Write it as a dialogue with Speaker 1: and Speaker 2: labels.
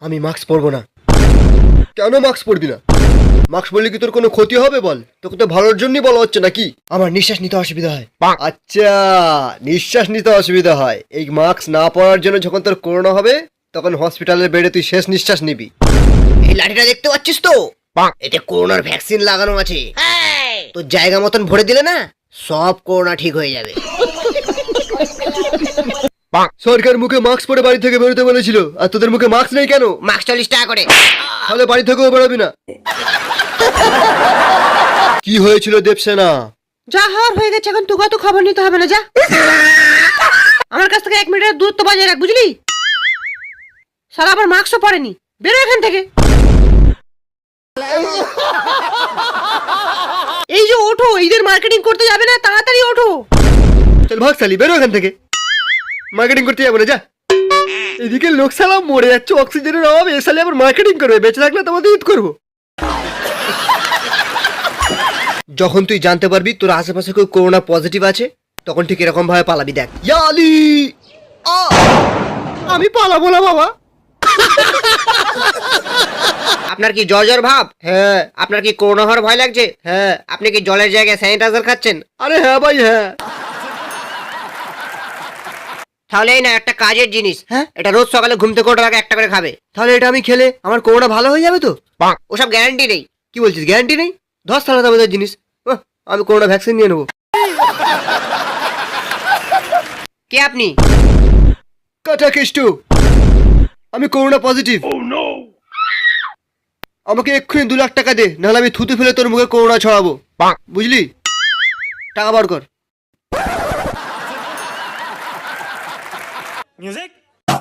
Speaker 1: আমি মাস্ক পরবো না। কেন মাস্ক পরবি না? মাস্ক পরলে কি তোর কোনো ক্ষতি হবে বল? তোকে তো ভালোর জন্যই বলা হচ্ছে নাকি? আমার নিঃশ্বাস নিতে অসুবিধা হয়। আচ্ছা, নিঃশ্বাস নিতে অসুবিধা হয়। এই মাস্ক না পরার জন্য যখন তোর করোনা হবে তখন হসপিটালের বেডে তুই শেষ নিঃশ্বাস নিবি। এই লাঠিটা দেখতে পাচ্ছিস তো? এতে করোনার ভ্যাকসিন লাগানো আছে। তো জায়গা মতন ভরে দিলে না সব করোনা ঠিক হয়ে যাবে। সরকার মুখে মাস্ক পরে বাড়ি থেকে বেরোতে বলেছিল, আর তোদের মুখে মাস্ক নেই কেন? মাস্ক 40 টাকা করে। তাহলে বাড়ি থেকেও বেরোবি না। কি হয়েছিল দেবসেনা?
Speaker 2: যা হওয়ার হয়ে গেছে, এখন তোকে তো খবর নিতে হবে না, যা। আমার কাছ থেকে 1 মিনিটের দূরত্ব বজায় রাখ, বুঝলি? সারা আবার মাস্কও পরেনি, বেরো এখান থেকে। এই যে ওঠো, ঈদের মার্কেটিং করতে যাবে না? তাড়াতাড়ি ওঠো।
Speaker 1: চল ভাগ সালি, বেরো এখান থেকে। মার্কেটিং করতে যাবো না, যা। এদিকে লোক সালা মরে যাচ্ছে অক্সিজেনের অভাবে, এ সালে আবার মার্কেটিং করবে। বেঁচে থাকলে তোমাদের ঈদ করবো। যখন তুই জানতে পারবি তোর আশেপাশে কেউ করোনা পজিটিভ আছে তখন ঠিক এরকম ভাবে পালাবি। দেখ ইয়ালি, আমি পালাবো না বাবা।
Speaker 2: আপনার কি জ্বর ভাব?
Speaker 1: হ্যাঁ।
Speaker 2: আপনার কি করোনা হওয়ার ভয় লাগছে?
Speaker 1: হ্যাঁ।
Speaker 2: আপনি কি জলের জায়গায় স্যানিটাইজার খাচ্ছেন?
Speaker 1: আরে হ্যাঁ ভাই, হ্যাঁ।
Speaker 2: তাহলে এই না একটা কাজের জিনিস,
Speaker 1: হ্যাঁ?
Speaker 2: এটা রোজ সকালে ঘুম থেকে ওঠার আগে একটা করে খাবে।
Speaker 1: তাহলে এটা আমি খেলে আমার করোনা ভালো হয়ে যাবে তো?
Speaker 2: ওসব গ্যারান্টি নেই।
Speaker 1: কি বলছিস, গ্যারান্টি নেই? 10 তালা দামের জিনিস। আমি করোনা ভ্যাকসিন নিয়ে নেবো।
Speaker 2: কে আপনি?
Speaker 1: কাটা কেষ্টু, আমি করোনা পজিটিভ। আমাকে এক্ষুনি 2 লাখ টাকা দে, নাহলে আমি থুতু ফেলে তোর মুখে করোনা ছড়াবো। বুঝলি? টাকা বার কর।
Speaker 3: Music?